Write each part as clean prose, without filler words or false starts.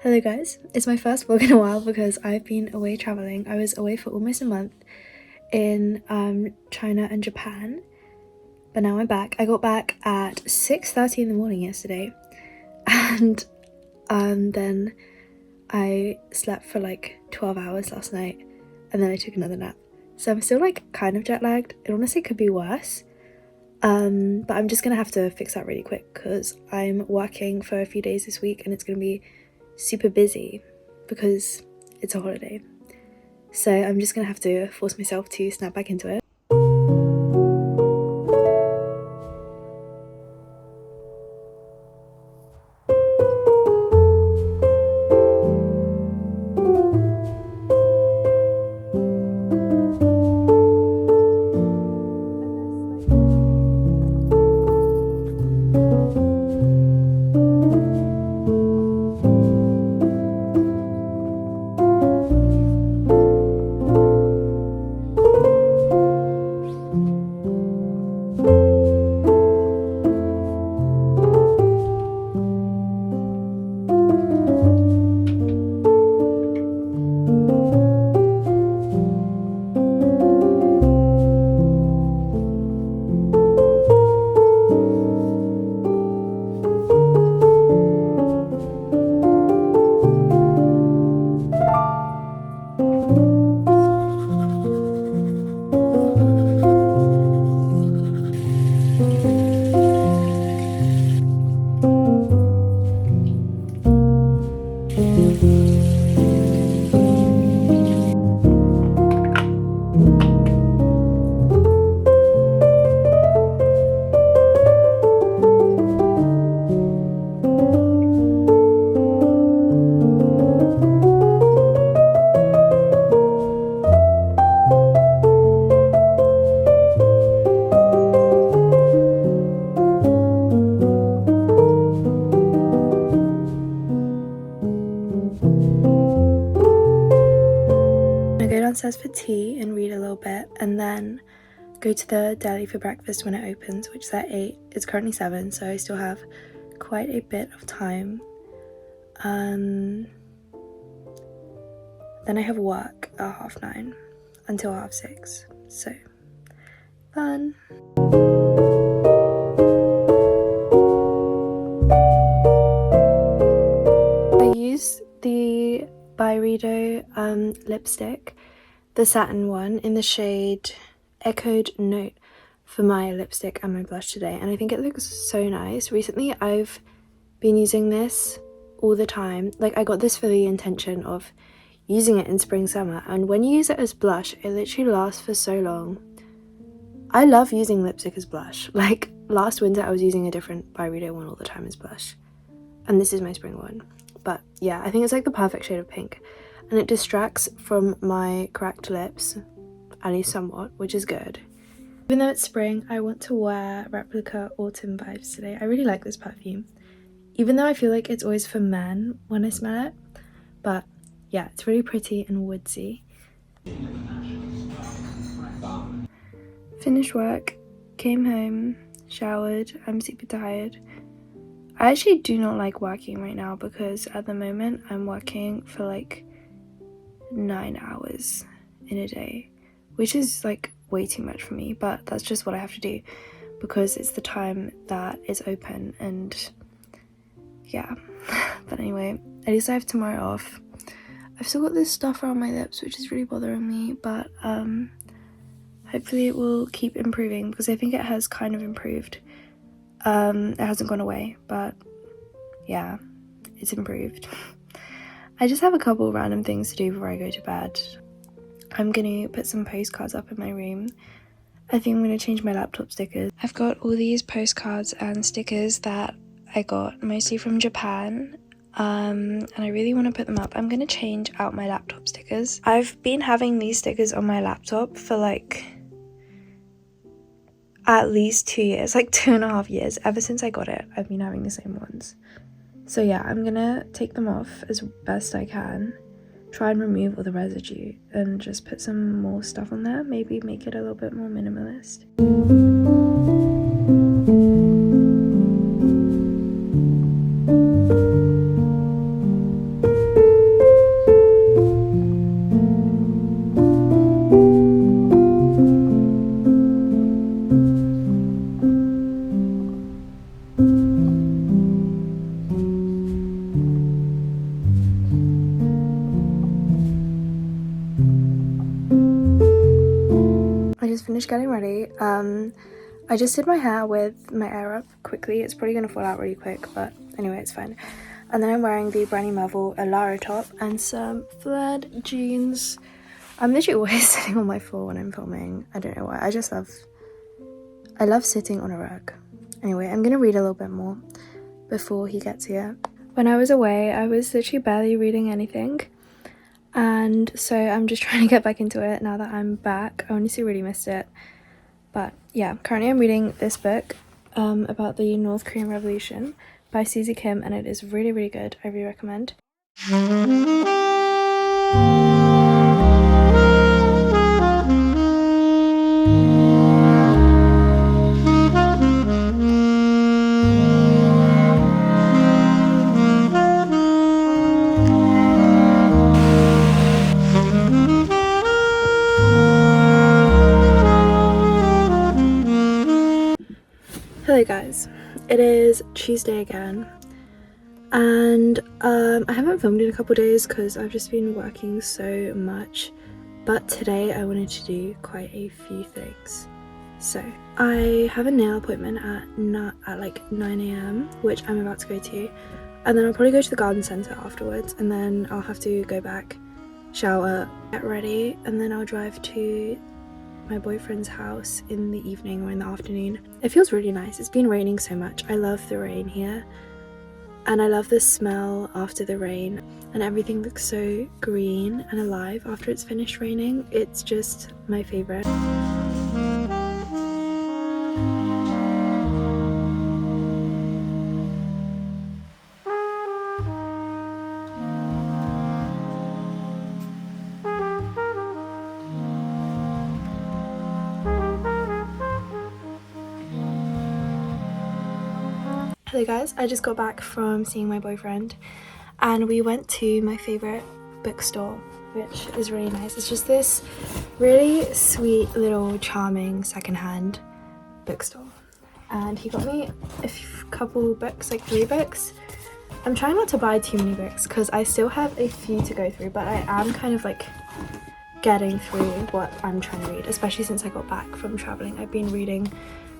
Hello guys, it's my first vlog in a while because I've been away traveling. I was away for almost a month in China and Japan, but now I'm back. I got back at 6:30 in the morning yesterday, and then I slept for like 12 hours last night, and then I took another nap. So I'm still like kind of jet lagged. It honestly could be worse, but I'm just gonna have to fix that really quick because I'm working for a few days this week and it's gonna be super busy because it's a holiday. So I'm just gonna have to force myself to snap back into it. I go downstairs for tea and read a little bit, and then go to the deli for breakfast when it opens, which is at 8. It's currently 7, so I still have quite a bit of time. Then I have work at 9:30 until 6:30, so fun. I used the Byredo lipstick, the satin one, in the shade Echoed Note for my lipstick and my blush today, and I think it looks so nice. Recently I've been using this all the time. Like, I got this for the intention of using it in spring summer, and when you use it as blush, it literally lasts for so long. I love using lipstick as blush. Like, last winter I was using a different Byredo one all the time as blush, and this is my spring one. But yeah, I think it's like the perfect shade of pink, and it distracts from my cracked lips, at least somewhat, which is good. Even though it's spring, I want to wear Replica Autumn Vibes today. I really like this perfume, even though I feel like it's always for men when I smell it. But yeah, it's really pretty and woodsy. Finished work, came home, showered. I'm super tired. I actually do not like working right now because at the moment I'm working for like 9 hours in a day, which is like way too much for me, but that's just what I have to do because it's the time that is open, and yeah. But anyway, at least I have tomorrow off. I've still got this stuff around my lips which is really bothering me, but hopefully it will keep improving because I think it has kind of improved. It hasn't gone away, but yeah, it's improved. I just have a couple random things to do before I go to bed. I'm gonna put some postcards up in my room. I think I'm gonna change my laptop stickers. I've got all these postcards and stickers that I got mostly from Japan, and I really want to put them up. I'm gonna change out my laptop stickers. I've been having these stickers on my laptop for like at least 2 years, like 2.5 years. Ever since I got it, I've been having the same ones. So yeah, I'm gonna take them off as best I can, try and remove all the residue, and just put some more stuff on there, maybe make it a little bit more minimalist. just finished getting ready. I just did my hair with my hair up quickly. It's probably gonna fall out really quick, but anyway, it's fine. And then I'm wearing the Brandy Melville Alara top and some flared jeans. I'm literally always sitting on my floor when I'm filming. I don't know why. I love sitting on a rug. Anyway, I'm gonna read a little bit more before he gets here. When I was away, I was literally barely reading anything. And so I'm just trying to get back into it now that I'm back. I honestly really missed it. But yeah, currently I'm reading this book about the North Korean Revolution by Susie Kim, and it is really, really good. I really recommend. Hello guys, it is Tuesday again, and I haven't filmed in a couple days because I've just been working so much, but today I wanted to do quite a few things. So I have a nail appointment at like 9 a.m, which I'm about to go to, and then I'll probably go to the garden centre afterwards, and then I'll have to go back, shower, get ready, and then I'll drive to my boyfriend's house in the evening or in the afternoon. It feels really nice. It's been raining so much. I love the rain here, and I love the smell after the rain, and everything looks so green and alive after it's finished raining. It's just my favorite. Hello guys, I just got back from seeing my boyfriend and we went to my favourite bookstore, which is really nice. It's just this really sweet little charming secondhand bookstore, and he got me a couple books, like 3 books. I'm trying not to buy too many books because I still have a few to go through, but I am kind of like getting through what I'm trying to read, especially since I got back from travelling. I've been reading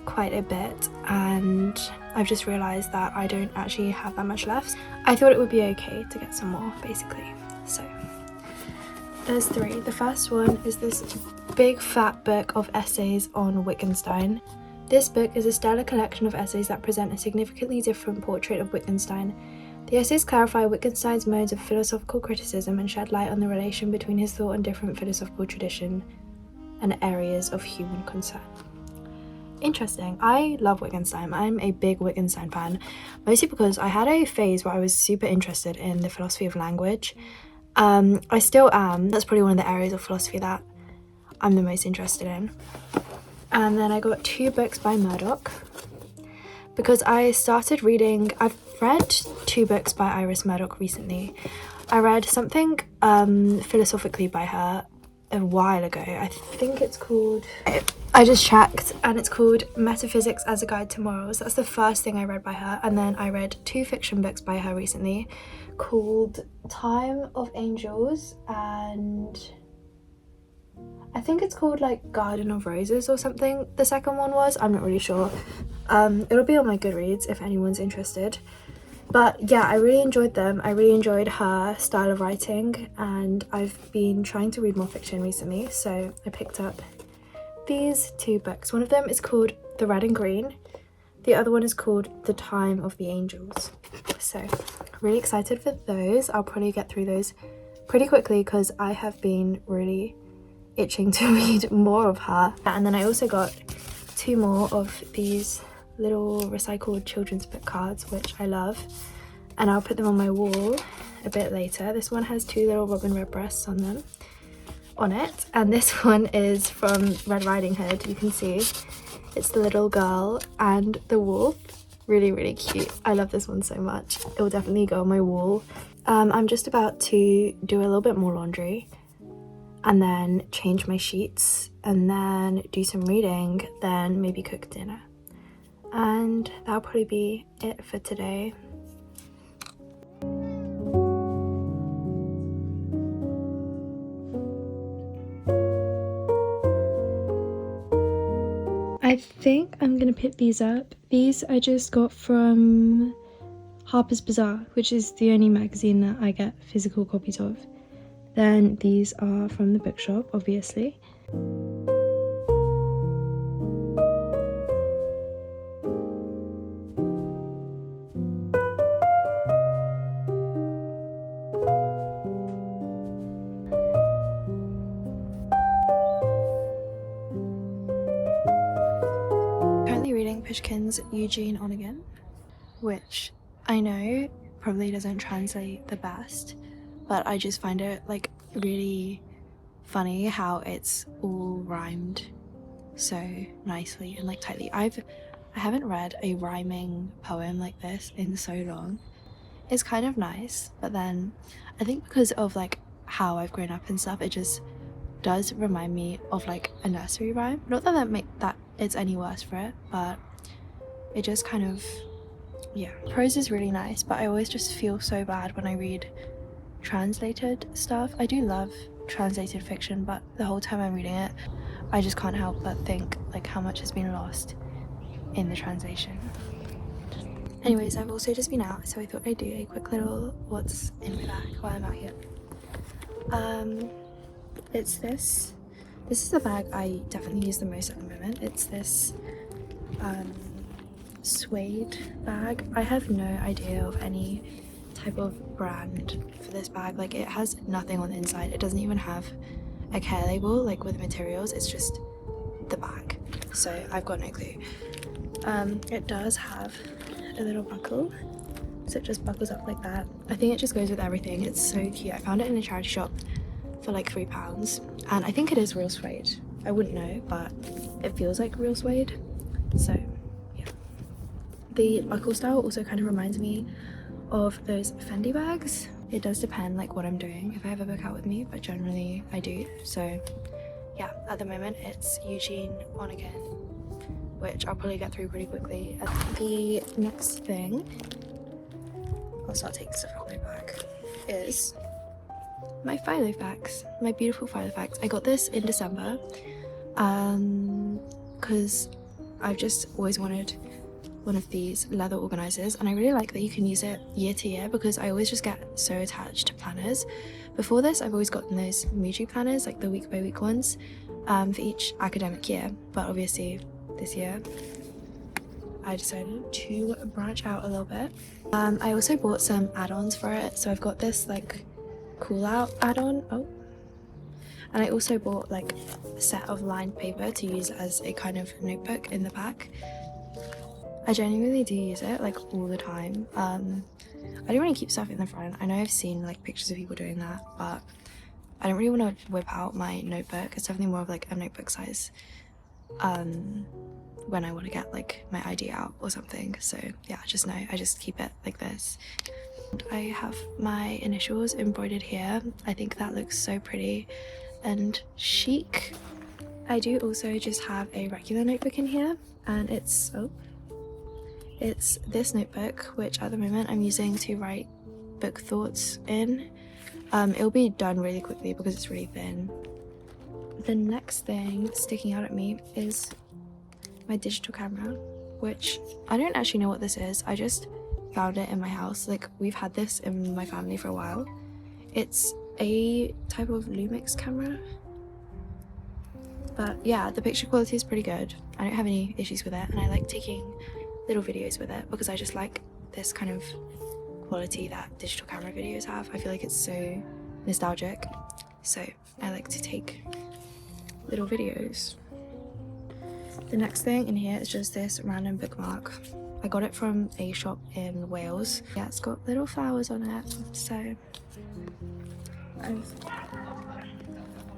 quite a bit and I've just realised that I don't actually have that much left. I thought it would be okay to get some more, basically. So there's 3. The first one is this big fat book of essays on Wittgenstein. This book is a stellar collection of essays that present a significantly different portrait of Wittgenstein. The essays clarify Wittgenstein's modes of philosophical criticism and shed light on the relation between his thought and different philosophical tradition and areas of human concern. Interesting. I love Wittgenstein. I'm a big Wittgenstein fan, mostly because I had a phase where I was super interested in the philosophy of language. I still am. That's probably one of the areas of philosophy that I'm the most interested in. And then I got 2 books by Murdoch because I started reading. I've read 2 books by Iris Murdoch recently. I read something philosophically by her a while ago. I think it's called, I just checked, and it's called Metaphysics as a Guide to Morals. That's the first thing I read by her. And then I read 2 fiction books by her recently called Time of Angels, and I think it's called like Garden of Roses or something. The second one was, I'm not really sure. It'll be on my Goodreads if anyone's interested. But yeah, I really enjoyed them. I really enjoyed her style of writing, and I've been trying to read more fiction recently, so I picked up these 2 books. One of them is called The Red and Green. The other one is called The Time of the Angels. So really excited for those. I'll probably get through those pretty quickly because I have been really itching to read more of her. And then I also got 2 more of these little recycled children's book cards, which I love, and I'll put them on my wall a bit later. This one has 2 little Robin Redbreasts on it, and this one is from Red Riding Hood. You can see it's the little girl and the wolf. Really, really cute. I love this one so much. It will definitely go on my wall. I'm just about to do a little bit more laundry and then change my sheets and then do some reading, then maybe cook dinner. And that'll probably be it for today. I think I'm gonna pick these up. These I just got from Harper's Bazaar, which is the only magazine that I get physical copies of. Then these are from the bookshop, obviously. Currently reading Pushkin's Eugene Onegin, which I know probably doesn't translate the best, but I just find it like really funny how it's all rhymed so nicely and like tightly. I haven't read a rhyming poem like this in so long. It's kind of nice, but then I think because of like how I've grown up and stuff, it just does remind me of like a nursery rhyme. Not that it's any worse for it, but it just kind of, yeah. Prose is really nice, but I always just feel so bad when I read translated stuff. I do love translated fiction, but the whole time I'm reading it, I just can't help but think like how much has been lost in the translation. Anyways, I've also just been out, so I thought I'd do a quick little what's in my bag while I'm out here. It's this is the bag I definitely use the most at the moment. It's this suede bag. I have no idea of any type of brand for this bag. Like, it has nothing on the inside. It doesn't even have a care label like with materials. It's just the bag, so I've got no clue. It does have a little buckle, so it just buckles up like that. I think it just goes with everything. It's so cute. I found it in a charity shop for like £3, and I think it is real suede. I wouldn't know, but it feels like real suede, so yeah. The buckle style also kind of reminds me of those Fendi bags. It does depend like what I'm doing, if I have a book out with me, but generally I do. So yeah, at the moment it's Eugene Onegin, which I'll probably get through pretty quickly. The next thing, I'll start taking stuff out of my bag, is my Filofax, my beautiful Filofax. I got this in December because I've just always wanted one of these leather organizers, and I really like that you can use it year to year because I always just get so attached to planners. Before this, I've always gotten those Muji planners, like the week by week ones, for each academic year, but obviously this year I decided to branch out a little bit. I also bought some add-ons for it, so I've got this like cool out add-on, and I also bought like a set of lined paper to use as a kind of notebook in the back. I genuinely do use it like all the time. I don't really keep stuff in the front. I know I've seen like pictures of people doing that, but I don't really want to whip out my notebook. It's definitely more of like a notebook size when I want to get like my ID out or something. So yeah, I just keep it like this. I have my initials embroidered here. I think that looks so pretty and chic. I do also just have a regular notebook in here, and it's this notebook, which at the moment I'm using to write book thoughts in. It'll be done really quickly because it's really thin. The next thing sticking out at me is my digital camera, which I don't actually know what this is. I just found it in my house. Like, we've had this in my family for a while. It's a type of Lumix camera, but yeah, the picture quality is pretty good. I don't have any issues with it, and I like taking little videos with it because I just like this kind of quality that digital camera videos have. I feel like it's so nostalgic, so I like to take little videos. The next thing in here is just this random bookmark. I got it from a shop in Wales. Yeah, it's got little flowers on it, so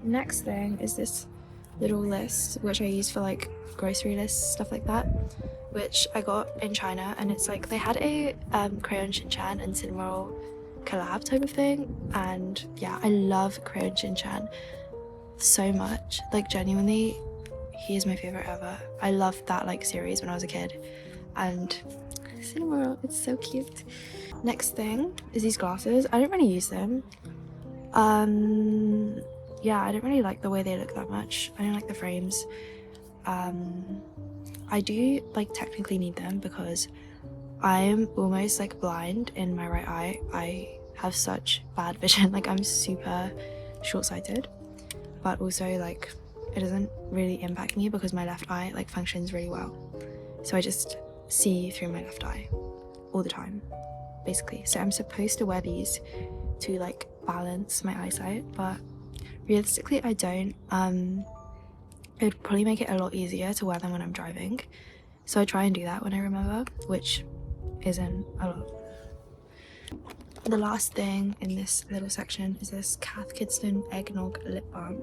next thing is this little list, which I use for like grocery lists, stuff like that, which I got in China, and it's like they had a Crayon Shin-chan and Cinnamoroll collab type of thing, and yeah, I love Crayon Shin-chan so much. Like, genuinely, he is my favorite ever. I loved that like series when I was a kid, and Cinnamoroll, it's so cute. Next thing is these glasses. I don't really use them. Yeah, I don't really like the way they look that much. I don't like the frames. I do like technically need them because I'm almost like blind in my right eye. I have such bad vision, like I'm super short-sighted, but also like it doesn't really impact me because my left eye like functions really well. So I just see through my left eye all the time, basically. So I'm supposed to wear these to like balance my eyesight, but realistically I don't. It would probably make it a lot easier to wear them when I'm driving. So I try and do that when I remember, which isn't a lot. The last thing in this little section is this Cath Kidston Eggnog Lip Balm,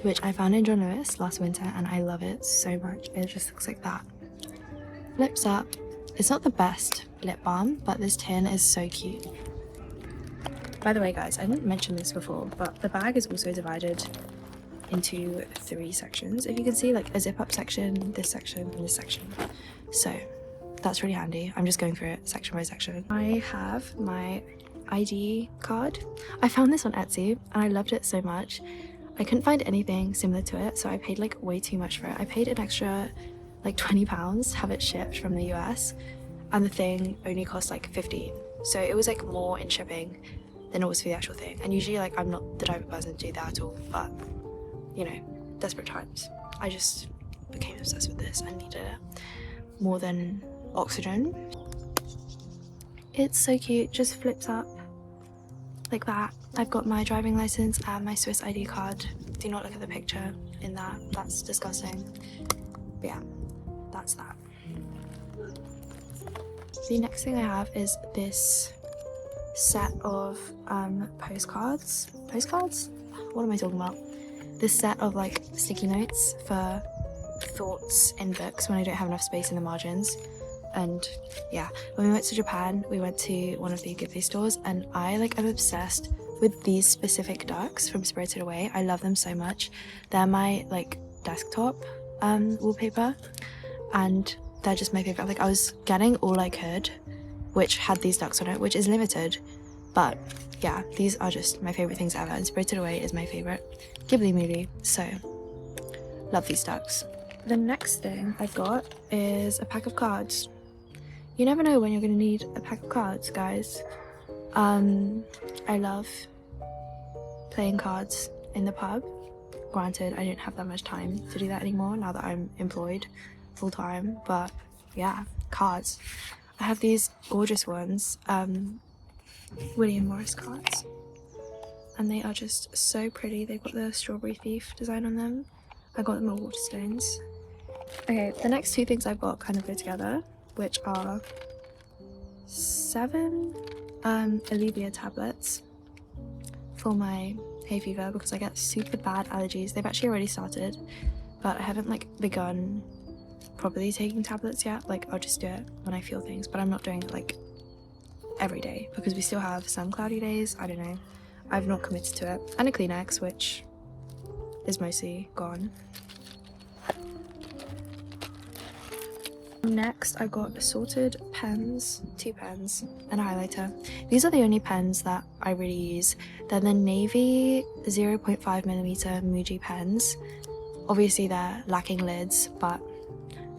which I found in John Lewis last winter and I love it so much. It just looks like that. Lips up. It's not the best lip balm, but this tin is so cute. By the way guys, I didn't mention this before, but the bag is also divided into 3 sections. If you can see, like a zip up section, this section, and this section. So that's really handy. I'm just going through it section by section. I have my ID card. I found this on Etsy and I loved it so much. I couldn't find anything similar to it, so I paid like way too much for it. I paid an extra like £20 to have it shipped from the US, and the thing only cost like 15. So it was like more in shipping than it was for the actual thing. And usually like I'm not the type of person to do that at all, but you know, desperate times. I just became obsessed with this and needed it more than oxygen. It's so cute, just flips up like that. I've got my driving license and my Swiss ID card. Do not look at the picture in that, that's disgusting. But yeah, that's that. The next thing I have is this set of postcards? What am I talking about? This set of like sticky notes for thoughts in books when I don't have enough space in the margins. And yeah, when we went to Japan, we went to one of the Ghibli stores and I like am obsessed with these specific ducks from Spirited Away. I love them so much. They're my like desktop wallpaper and they're just my favorite. Like I was getting all I could which had these ducks on it, which is limited, but yeah, these are just my favorite things ever, and Spirited Away is my favorite Ghibli movie, so love these ducks. The next thing I got is a pack of cards. You never know when you're going to need a pack of cards, guys. I love playing cards in the pub. Granted, I don't have that much time to do that anymore now that I'm employed full time, but yeah, cards. I have these gorgeous ones, William Morris cards, and they are just so pretty. They've got the strawberry thief design on them. I got them at Waterstones. Okay, the next 2 things I've got kind of go together, which are 7 Alivia tablets for my hay fever because I get super bad allergies. They've actually already started, but I haven't like begun properly taking tablets yet. Like I'll just do it when I feel things, but I'm not doing it like every day because we still have some cloudy days. I don't know, I've not committed to it. And a Kleenex, which is mostly gone. Next I got assorted pens, 2 pens and a highlighter. These are the only pens that I really use. They're the navy 0.5mm Muji pens. Obviously they're lacking lids, but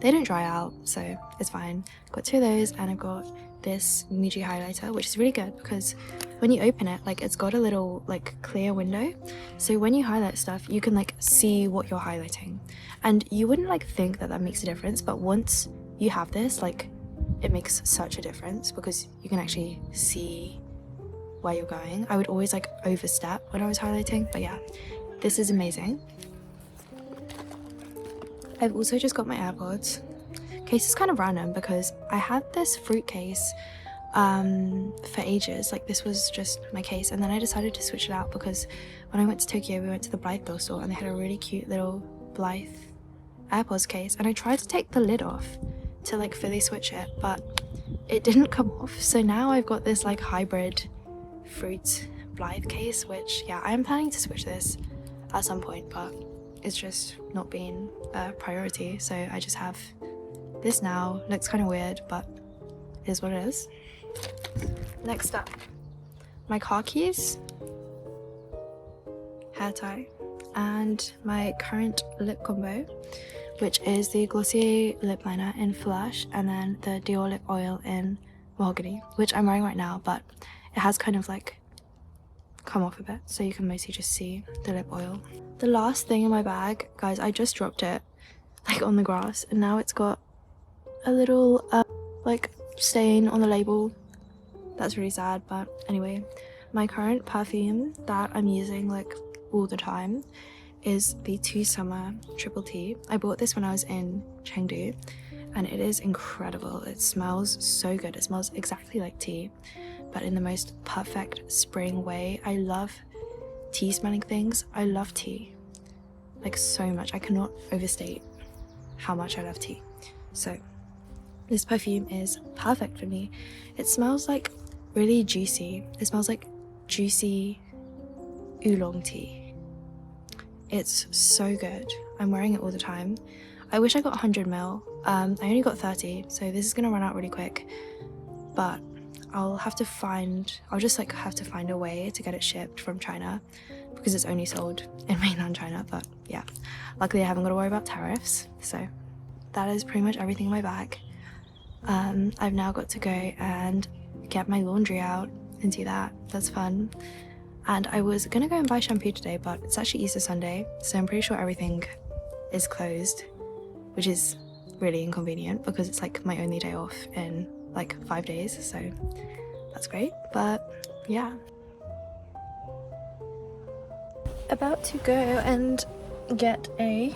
they don't dry out, so it's fine. Got 2 of those, and I've got this Muji highlighter, which is really good because when you open it, like it's got a little like clear window, so when you highlight stuff you can like see what you're highlighting, and you wouldn't like think that that makes a difference, but once you have this, like it makes such a difference because you can actually see where you're going. I would always like overstep when I was highlighting, but yeah, this is amazing. I've also just got my AirPods. Case is kind of random because I had this fruit case for ages. Like this was just my case, and then I decided to switch it out because when I went to Tokyo we went to the Blythe store and they had a really cute little Blythe AirPods case, and I tried to take the lid off to like fully switch it, but it didn't come off. So now I've got this like hybrid fruit Blythe case, which yeah, I am planning to switch this at some point, but it's just not been a priority, so I just have this now. Looks kind of weird, but it is what it is. Next up, my car keys, hair tie, and my current lip combo, which is the Glossier lip liner in Flush, and then the Dior lip oil in Mahogany, which I'm wearing right now, but it has kind of like come off a bit, so you can mostly just see the lip oil. The last thing in my bag, guys, I just dropped it like on the grass, and now it's got a little like stain on the label. That's really sad, but anyway, my current perfume that I'm using like all the time is the Two Summer Triple T. I bought this when I was in Chengdu, and it is incredible. It smells so good. It smells exactly like tea, but in the most perfect spring way. I love tea smelling things. I love tea like so much. I cannot overstate how much I love tea. So this perfume is perfect for me. It smells like really juicy. It smells like juicy oolong tea. It's so good. I'm wearing it all the time. I wish I got 100 ml. I only got 30, so this is gonna run out really quick, but I'll just have to find a way to get it shipped from China, because it's only sold in mainland China. But yeah, luckily I haven't got to worry about tariffs. So that is pretty much everything in my bag. I've now got to go and get my laundry out and do that. That's fun. And I was gonna go and buy shampoo today, but it's actually Easter Sunday, so I'm pretty sure everything is closed, which is really inconvenient because it's like my only day off in like 5 days, so that's great. But yeah, about to go and get a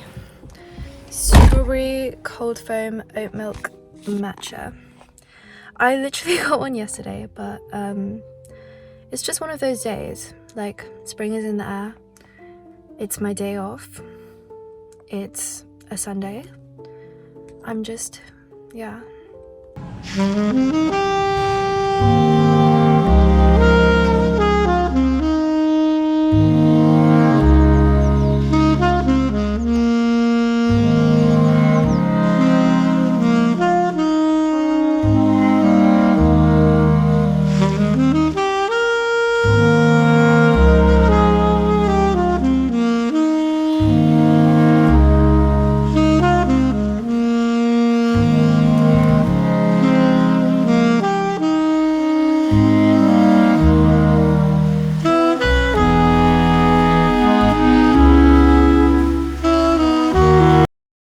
strawberry cold foam oat milk matcha. I literally got one yesterday, but it's just one of those days. Like, spring is in the air. It's my day off. It's a Sunday. I'm just, yeah.